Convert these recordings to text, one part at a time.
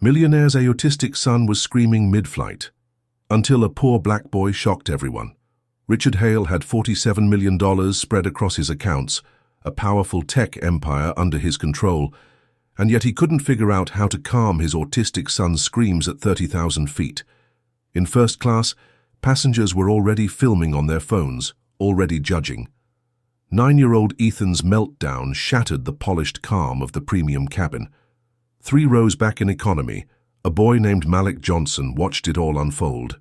Millionaire's autistic son was screaming mid-flight, until a poor black boy shocked everyone. Richard Hale had $47 million spread across his accounts, a powerful tech empire under his control, and yet he couldn't figure out how to calm his autistic son's screams at 30,000 feet. In first class, passengers were already filming on their phones, already judging. 9-year-old Ethan's meltdown shattered the polished calm of the premium cabin. 3 rows back in economy, a boy named Malik Johnson watched it all unfold.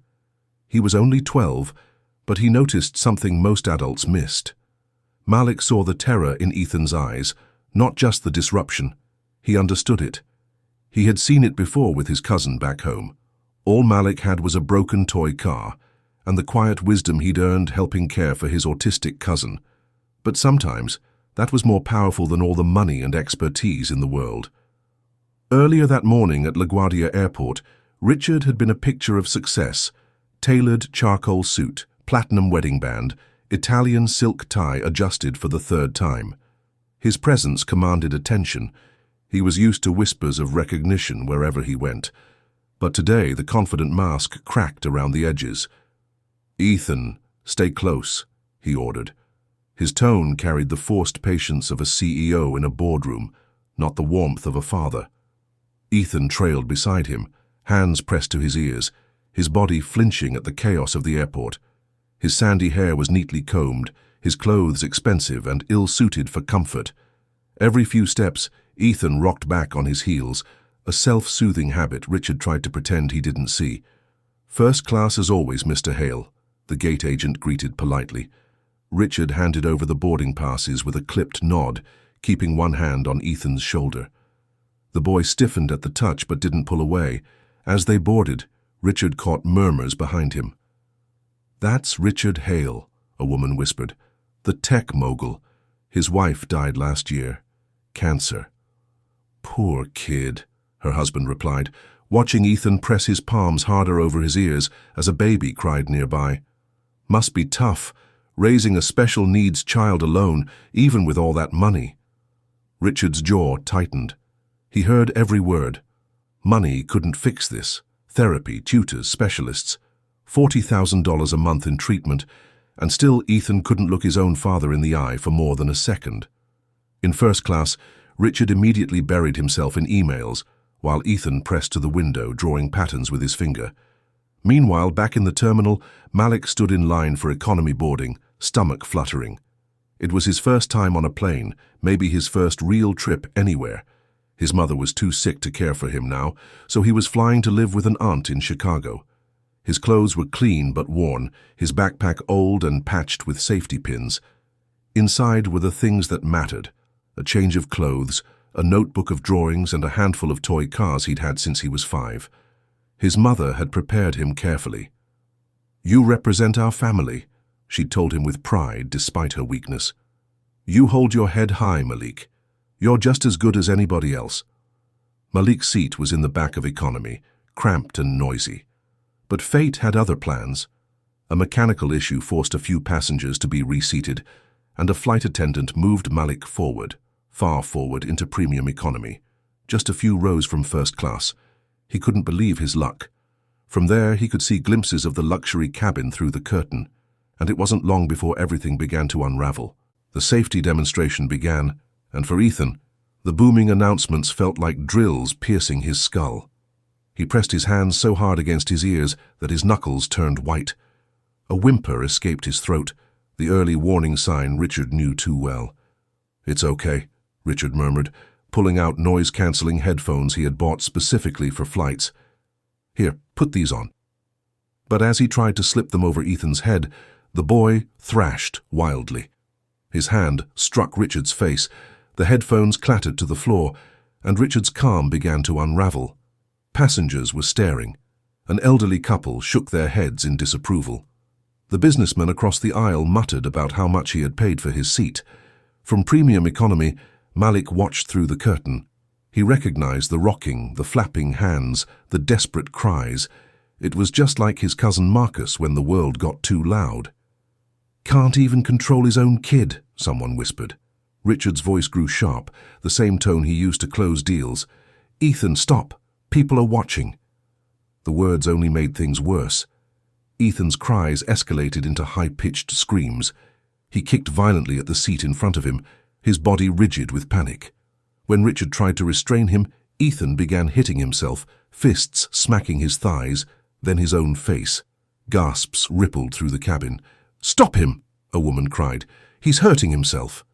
He was only 12, but he noticed something most adults missed. Malik saw the terror in Ethan's eyes, not just the disruption. He understood it. He had seen it before with his cousin back home. All Malik had was a broken toy car, and the quiet wisdom he'd earned helping care for his autistic cousin. But sometimes, that was more powerful than all the money and expertise in the world. Earlier that morning at LaGuardia Airport, Richard had been a picture of success. Tailored charcoal suit, platinum wedding band, Italian silk tie adjusted for the 3rd time. His presence commanded attention. He was used to whispers of recognition wherever he went. But today the confident mask cracked around the edges. "Ethan, stay close," he ordered. His tone carried the forced patience of a CEO in a boardroom, not the warmth of a father. Ethan trailed beside him, hands pressed to his ears, his body flinching at the chaos of the airport. His sandy hair was neatly combed, his clothes expensive and ill-suited for comfort. Every few steps, Ethan rocked back on his heels, a self-soothing habit Richard tried to pretend he didn't see. "First class as always, Mr. Hale," the gate agent greeted politely. Richard handed over the boarding passes with a clipped nod, keeping one hand on Ethan's shoulder. The boy stiffened at the touch but didn't pull away. As they boarded, Richard caught murmurs behind him. "That's Richard Hale," a woman whispered. "The tech mogul. His wife died last year. Cancer." "Poor kid," her husband replied, watching Ethan press his palms harder over his ears as a baby cried nearby. "Must be tough, raising a special needs child alone, even with all that money." Richard's jaw tightened. He heard every word. Money couldn't fix this. Therapy, tutors, specialists. $40,000 a month in treatment, and still Ethan couldn't look his own father in the eye for more than a second. In first class, Richard immediately buried himself in emails, while Ethan pressed to the window, drawing patterns with his finger. Meanwhile, back in the terminal, Malik stood in line for economy boarding, stomach fluttering. It was his first time on a plane, maybe his first real trip anywhere. His mother was too sick to care for him now, so he was flying to live with an aunt in Chicago. His clothes were clean but worn, his backpack old and patched with safety pins. Inside were the things that mattered: a change of clothes, a notebook of drawings, and a handful of toy cars he'd had since he was 5. His mother had prepared him carefully. "You represent our family," she told him with pride despite her weakness. "You hold your head high, Malik. You're just as good as anybody else." Malik's seat was in the back of economy, cramped and noisy. But fate had other plans. A mechanical issue forced a few passengers to be reseated, and a flight attendant moved Malik forward, far forward into premium economy, just a few rows from first class. He couldn't believe his luck. From there, he could see glimpses of the luxury cabin through the curtain, and it wasn't long before everything began to unravel. The safety demonstration began, and for Ethan, the booming announcements felt like drills piercing his skull. He pressed his hands so hard against his ears that his knuckles turned white. A whimper escaped his throat, the early warning sign Richard knew too well. "It's okay," Richard murmured, pulling out noise-canceling headphones he had bought specifically for flights. "Here, put these on." But as he tried to slip them over Ethan's head, the boy thrashed wildly. His hand struck Richard's face, the headphones clattered to the floor, and Richard's calm began to unravel. Passengers were staring. An elderly couple shook their heads in disapproval. The businessman across the aisle muttered about how much he had paid for his seat. From premium economy, Malik watched through the curtain. He recognized the rocking, the flapping hands, the desperate cries. It was just like his cousin Marcus when the world got too loud. "Can't even control his own kid," someone whispered. Richard's voice grew sharp, the same tone he used to close deals. "Ethan, stop. People are watching." The words only made things worse. Ethan's cries escalated into high-pitched screams. He kicked violently at the seat in front of him, his body rigid with panic. When Richard tried to restrain him, Ethan began hitting himself, fists smacking his thighs, then his own face. Gasps rippled through the cabin. "Stop him!" a woman cried. "He's hurting himself."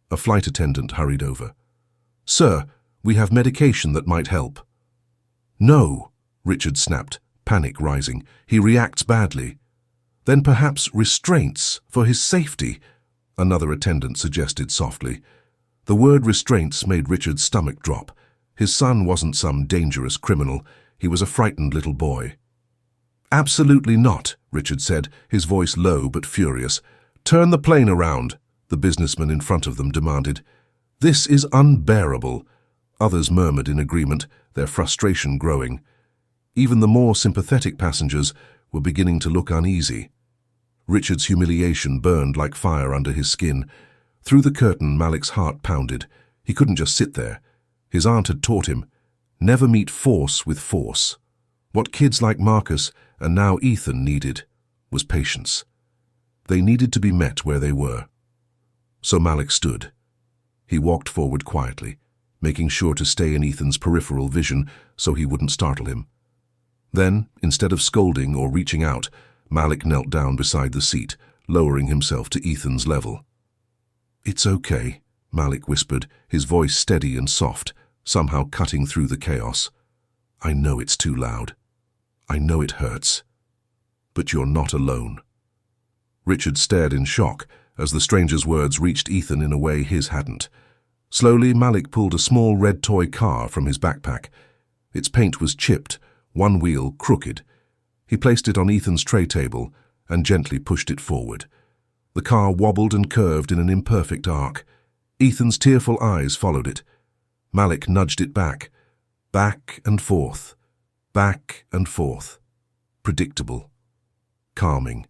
A flight attendant hurried over. "Sir, we have medication that might help." "No," Richard snapped, panic rising. "He reacts badly." "Then perhaps restraints for his safety," another attendant suggested softly. The word restraints made Richard's stomach drop. His son wasn't some dangerous criminal. He was a frightened little boy. "Absolutely not," Richard said, his voice low but furious. "Turn the plane around," the businessman in front of them demanded. "This is unbearable." Others murmured in agreement, their frustration growing. Even the more sympathetic passengers were beginning to look uneasy. Richard's humiliation burned like fire under his skin. Through the curtain, Malik's heart pounded. He couldn't just sit there. His aunt had taught him, never meet force with force. What kids like Marcus, and now Ethan, needed was patience. They needed to be met where they were. So Malik stood. He walked forward quietly, making sure to stay in Ethan's peripheral vision so he wouldn't startle him. Then, instead of scolding or reaching out, Malik knelt down beside the seat, lowering himself to Ethan's level. "It's okay," Malik whispered, his voice steady and soft, somehow cutting through the chaos. "I know it's too loud. I know it hurts. But you're not alone." Richard stared in shock as the stranger's words reached Ethan in a way his hadn't. Slowly, Malik pulled a small red toy car from his backpack. Its paint was chipped, one wheel crooked. He placed it on Ethan's tray table and gently pushed it forward. The car wobbled and curved in an imperfect arc. Ethan's tearful eyes followed it. Malik nudged it back and forth, back and forth. Predictable. Calming.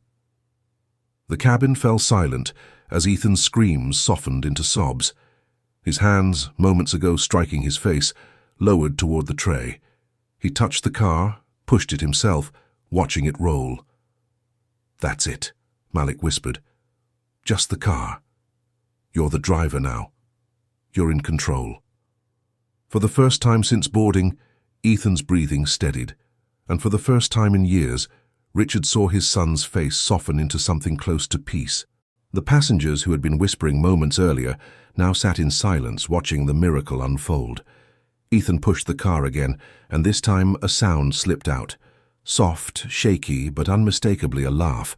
The cabin fell silent as Ethan's screams softened into sobs. His hands, moments ago striking his face, lowered toward the tray. He touched the car, pushed it himself, watching it roll. "That's it," Malik whispered. "Just the car. You're the driver now. You're in control." For the first time since boarding, Ethan's breathing steadied, and for the first time in years, Richard saw his son's face soften into something close to peace. The passengers who had been whispering moments earlier now sat in silence, watching the miracle unfold. Ethan pushed the car again, and this time a sound slipped out. Soft, shaky, but unmistakably a laugh.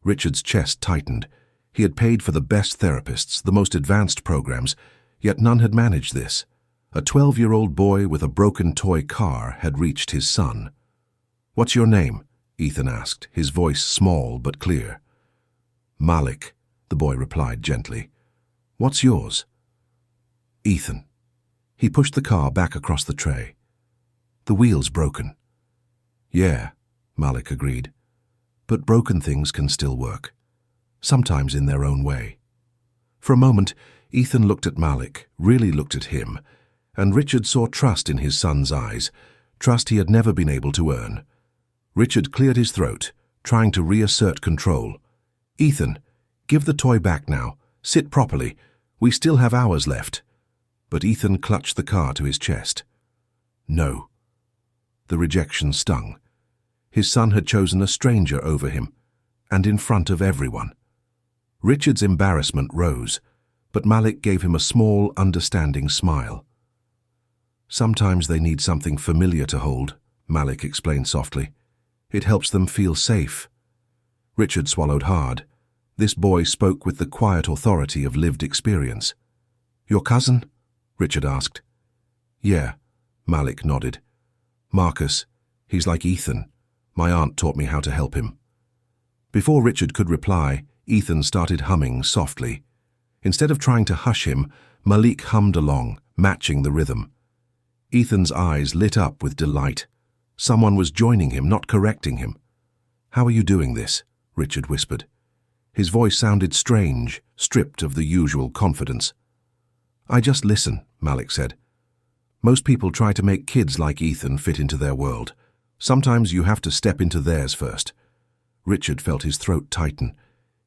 Richard's chest tightened. He had paid for the best therapists, the most advanced programs, yet none had managed this. A 12-year-old boy with a broken toy car had reached his son. "What's your name?" Ethan asked, his voice small but clear. "Malik," the boy replied gently. "What's yours?" "Ethan." He pushed the car back across the tray. "The wheel's broken." "Yeah," Malik agreed. "But broken things can still work. Sometimes in their own way." For a moment, Ethan looked at Malik, really looked at him, and Richard saw trust in his son's eyes, trust he had never been able to earn. Richard cleared his throat, trying to reassert control. "Ethan, give the toy back now. Sit properly. We still have hours left." But Ethan clutched the car to his chest. "No." The rejection stung. His son had chosen a stranger over him, and in front of everyone. Richard's embarrassment rose, but Malik gave him a small, understanding smile. "Sometimes they need something familiar to hold," Malik explained softly. "It helps them feel safe." Richard swallowed hard. This boy spoke with the quiet authority of lived experience. "Your cousin?" Richard asked. "Yeah," Malik nodded. "Marcus, he's like Ethan. My aunt taught me how to help him." Before Richard could reply, Ethan started humming softly. Instead of trying to hush him, Malik hummed along, matching the rhythm. Ethan's eyes lit up with delight. Someone was joining him, not correcting him. "How are you doing this?" Richard whispered. His voice sounded strange, stripped of the usual confidence. "I just listen," Malik said. Most people try to make kids like Ethan fit into their world. Sometimes you have to step into theirs first. Richard felt his throat tighten.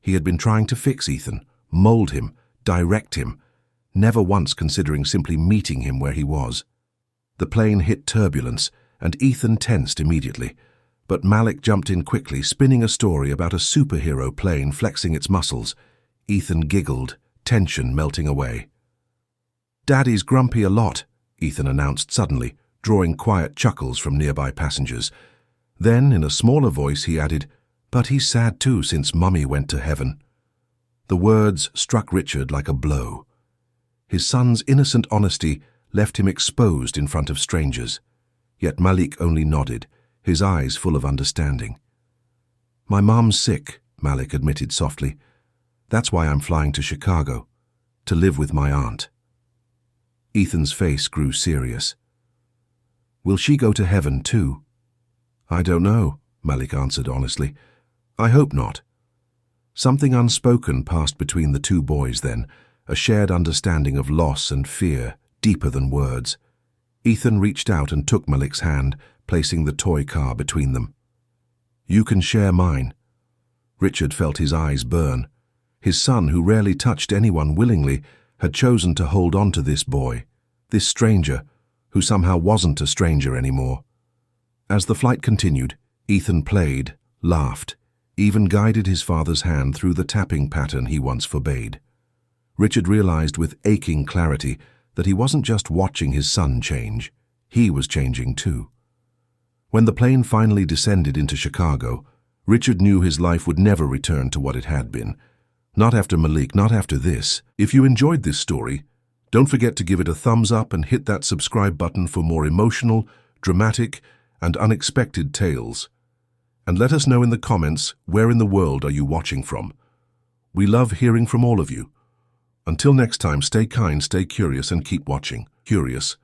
He had been trying to fix Ethan, mold him, direct him, never once considering simply meeting him where he was. The plane hit turbulence, and Ethan tensed immediately. But Malik jumped in quickly, spinning a story about a superhero plane flexing its muscles. Ethan giggled, tension melting away. "Daddy's grumpy a lot," Ethan announced suddenly, drawing quiet chuckles from nearby passengers. Then, in a smaller voice, he added, "But he's sad too since Mummy went to heaven." The words struck Richard like a blow. His son's innocent honesty left him exposed in front of strangers. Yet Malik only nodded, his eyes full of understanding. "My mom's sick," Malik admitted softly. "That's why I'm flying to Chicago, to live with my aunt." Ethan's face grew serious. "Will she go to heaven too?" "I don't know," Malik answered honestly. "I hope not." Something unspoken passed between the two boys then, a shared understanding of loss and fear, deeper than words. Ethan reached out and took Malik's hand, placing the toy car between them. "You can share mine." Richard felt his eyes burn. His son, who rarely touched anyone willingly, had chosen to hold on to this boy, this stranger, who somehow wasn't a stranger anymore. As the flight continued, Ethan played, laughed, even guided his father's hand through the tapping pattern he once forbade. Richard realized with aching clarity that he wasn't just watching his son change, he was changing too. When the plane finally descended into Chicago, Richard knew his life would never return to what it had been. Not after Malik, not after this. If you enjoyed this story, don't forget to give it a thumbs up and hit that subscribe button for more emotional, dramatic, and unexpected tales. And let us know in the comments, where in the world are you watching from? We love hearing from all of you. Until next time, stay kind, stay curious, and keep watching. Curious.